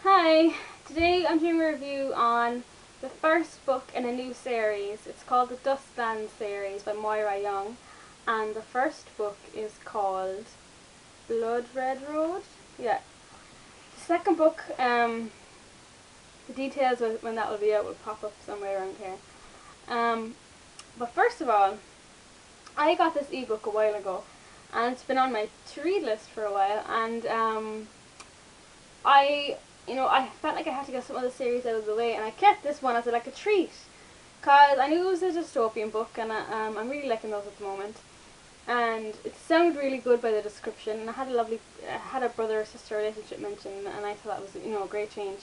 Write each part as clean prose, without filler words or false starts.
Hi, today I'm doing a review on the first book in a new series. It's called the Dustlands series by Moira Young, and the first book is called Blood Red Road. Yeah. The second book, the details of when that will be out will pop up somewhere around here. But first of all, I got this ebook a while ago, and it's been on my to-read list for a while, and I felt like I had to get some other series out of the way, and I kept this one as like a treat, because I knew it was a dystopian book, and I'm really liking those at the moment. And it sounded really good by the description, and I had a brother or sister relationship mentioned, and I thought that was a great change.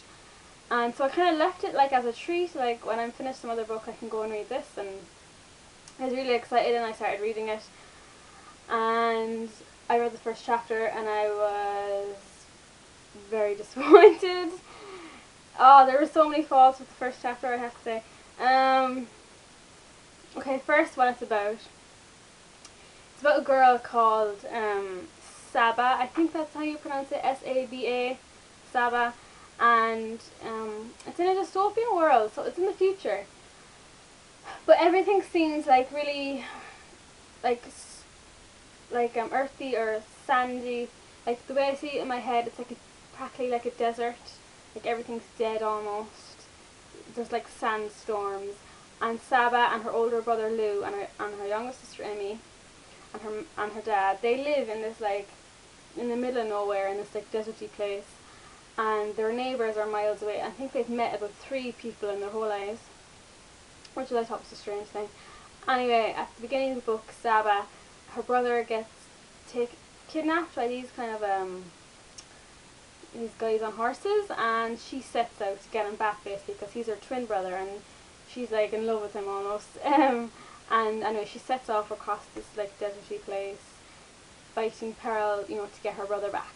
And so I kind of left it like as a treat, like when I'm finished some other book I can go and read this, and I was really excited and I started reading it, and I read the first chapter and I was very disappointed. Oh, there were so many faults with the first chapter, I have to say. Okay, first what it's about. It's about a girl called Saba. I think that's how you pronounce it, S-A-B-A, Saba. And it's in a dystopian world, so it's in the future. But everything seems like really like earthy or sandy. Like the way I see it in my head, it's like practically like a desert. Like everything's dead almost. There's like sandstorms. And Saba and her older brother Lou and her younger sister Emmy and her dad, they live in this like in the middle of nowhere in this like deserty place. And their neighbours are miles away. I think they've met about 3 people in their whole lives, which I thought was a strange thing. Anyway, at the beginning of the book, Saba, her brother gets kidnapped by these kind of these guys on horses, and she sets out to get him back basically because he's her twin brother and she's like in love with him almost. And anyway, she sets off across this like deserty place, fighting peril, to get her brother back.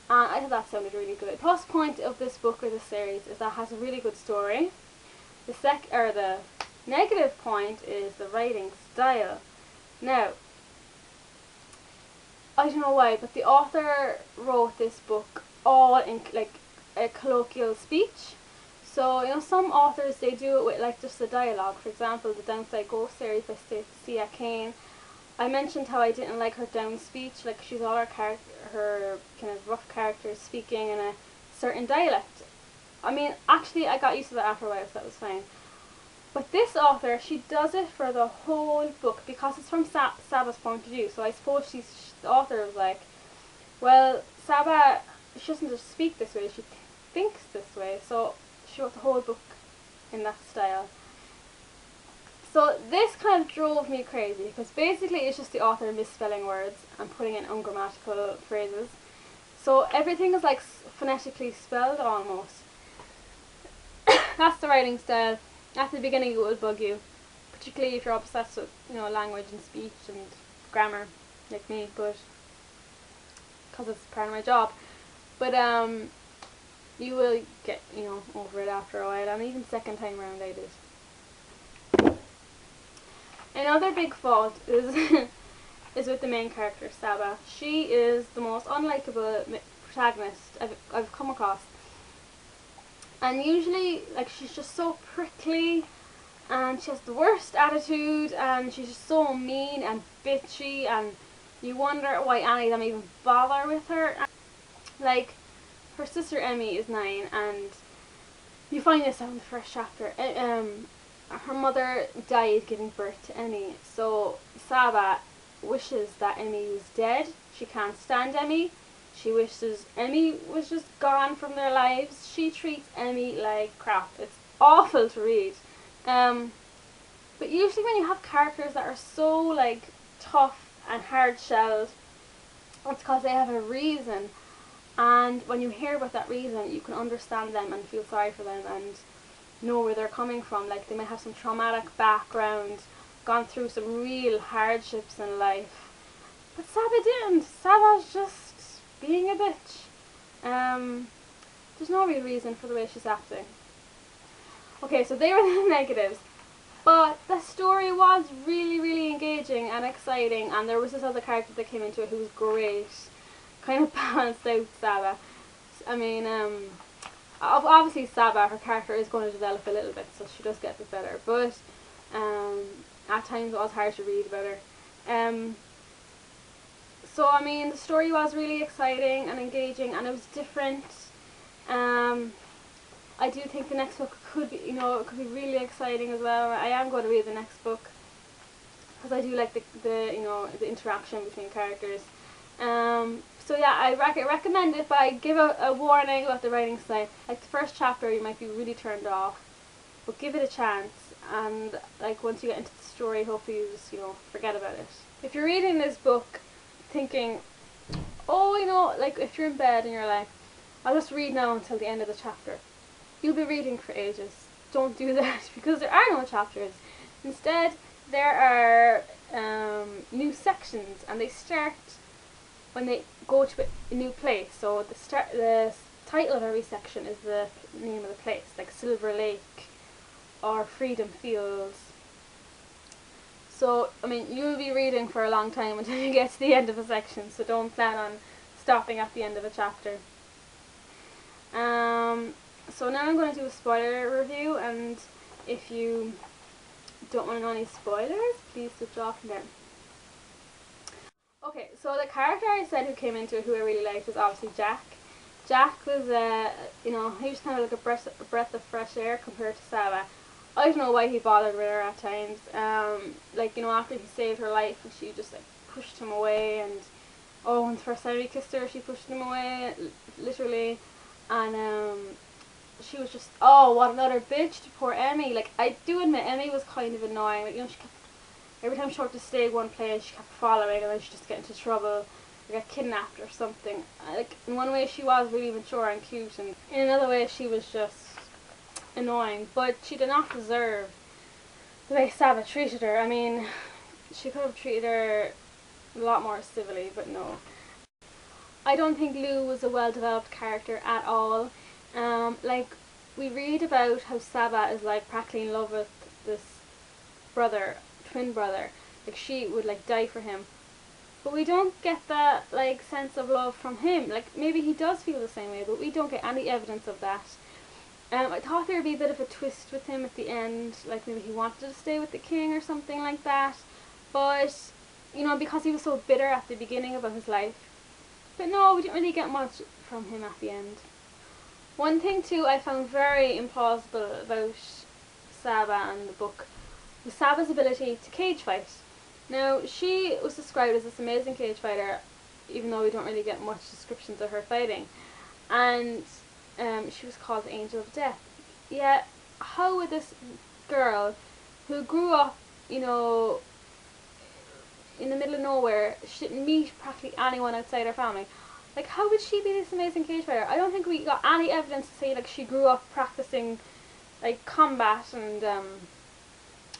And I thought that sounded really good. The plus point of this book or this series is that it has a really good story. The negative point is the writing style. Now, I don't know why, but the author wrote this book all in like a colloquial speech. So, some authors, they do it with like just the dialogue. For example, the Downside Ghost series by Sia Kane. I mentioned how I didn't like her down speech, like she's all her kind of rough characters speaking in a certain dialect. I mean, actually I got used to that after a while, so that was fine. But this author, she does it for the whole book because it's from Saba's point of view. So I suppose the author was like, well, Saba, she doesn't just speak this way, she thinks this way. So she wrote the whole book in that style. So this kind of drove me crazy because basically it's just the author misspelling words and putting in ungrammatical phrases. So everything is like phonetically spelled almost. That's the writing style. At the beginning it will bug you, particularly if you're obsessed with language and speech and grammar like me, but because it's part of my job. But you will get over it after a while, and even second time around I did. Another big fault is is with the main character, Saba. She is the most unlikable protagonist I've come across. And usually, like, she's just so prickly, and she has the worst attitude, and she's just so mean and bitchy, and you wonder why any of them even bother with her. Like, her sister Emmy is 9, and you find this out in the first chapter. Her mother died giving birth to Emmy, so Saba wishes that Emmy was dead. She can't stand Emmy. She wishes Emmy was just gone from their lives. She treats Emmy like crap. It's awful to read. But usually when you have characters that are so like tough and hard-shelled, it's because they have a reason. And when you hear about that reason, you can understand them and feel sorry for them and know where they're coming from. Like, they might have some traumatic background, gone through some real hardships in life. But Saba didn't. Saba's just being a bitch. There's no real reason for the way she's acting. Okay, so they were the negatives. But the story was really, really engaging and exciting, and there was this other character that came into it who was great. Kind of balanced out Saba. I mean, Obviously Saba, her character is going to develop a little bit, so she does get a bit better, but at times it was hard to read about her. So I mean, the story was really exciting and engaging, and it was different. I do think the next book could be, it could be really exciting as well. I am going to read the next book because I do like the interaction between characters. So yeah, I recommend it, but I give a warning about the writing style. Like the first chapter, you might be really turned off, but give it a chance. And like once you get into the story, hopefully you just forget about it. If you're reading this book, thinking, oh, like if you're in bed and you're like, I'll just read now until the end of the chapter, you'll be reading for ages. Don't do that, because there are no chapters. Instead, there are new sections, and they start when they go to a new place. So the title of every section is the name of the place, like Silver Lake or Freedom Fields. So I mean, you'll be reading for a long time until you get to the end of a section, so don't plan on stopping at the end of a chapter. So now I'm going to do a spoiler review, and if you don't want to know any spoilers, please switch off now. Okay, so the character I said who came into it, who I really liked, was obviously Jack. Jack was, he was kind of like a breath of fresh air compared to Saba. I don't know why he bothered with her at times. After he saved her life, and she just like pushed him away, and when the first time he kissed her, she pushed him away, literally, and she was just, oh, what another bitch to poor Emmy. Like, I do admit Emmy was kind of annoying. Like, she kept, every time she wanted to stay one place, she kept following, and then she just get into trouble, or get kidnapped or something. Like, in one way she was really mature and cute, and in another way she was just annoying. But she did not deserve the way Saba treated her. I mean, she could have treated her a lot more civilly, but no. I don't think Lou was a well-developed character at all. We read about how Saba is like practically in love with this twin brother. Like, she would like die for him. But we don't get that like sense of love from him. Like, maybe he does feel the same way, but we don't get any evidence of that. I thought there would be a bit of a twist with him at the end, like maybe he wanted to stay with the king or something like that. But, because he was so bitter at the beginning about his life. But no, we didn't really get much from him at the end. One thing too I found very implausible about Saba and the book was Saba's ability to cage fight. Now, she was described as this amazing cage fighter, even though we don't really get much descriptions of her fighting. And she was called the Angel of Death. Yet, how would this girl, who grew up, in the middle of nowhere, she didn't meet practically anyone outside her family, like, how would she be this amazing cage fighter? I don't think we got any evidence to say like she grew up practicing like combat and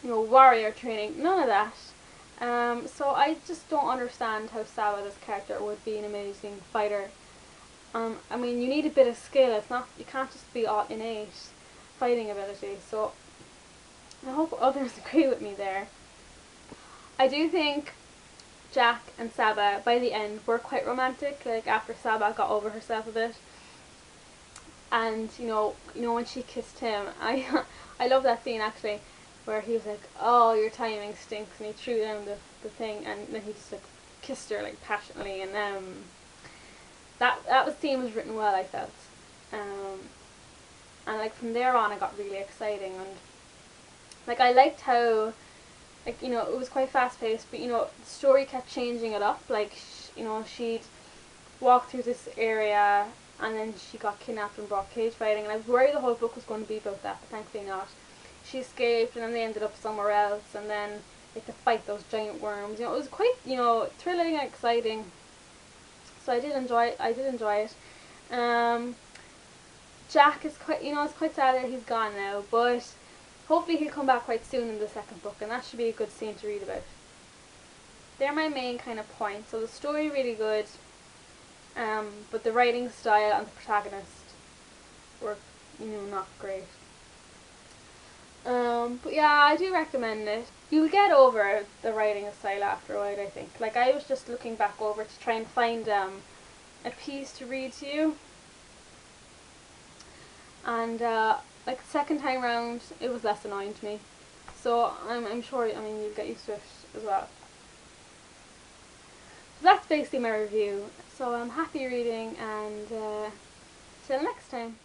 warrior training. None of that. So I just don't understand how Saba, this character, would be an amazing fighter. I mean, you need a bit of skill. You can't just be all innate fighting ability. So I hope others agree with me there. I do think Jack and Saba by the end were quite romantic, like after Saba got over herself a bit. And when she kissed him, I love that scene actually, where he was like, oh, your timing stinks, and he threw down the thing, and then he just like kissed her like passionately, and that scene was written well, I felt. And like from there on it got really exciting, and like I liked how it was quite fast paced, but the story kept changing it up. Like, she'd walk through this area, and then she got kidnapped and brought cage fighting, and I was worried the whole book was going to be about that, but thankfully not. She escaped, and then they ended up somewhere else, and then they had to fight those giant worms. It was quite, thrilling and exciting. So I did enjoy it. Jack is quite, it's quite sad that he's gone now, but hopefully he'll come back quite soon in the second book, and that should be a good scene to read about. They're my main kind of points. So the story really good, but the writing style and the protagonist were, not great. But yeah, I do recommend it. You'll get over the writing style after a while, I think. Like, I was just looking back over to try and find a piece to read to you. and like second time round it was less annoying to me. So I'm sure, I mean, you'll get used to it as well. So that's basically my review. So I'm happy reading, and till next time.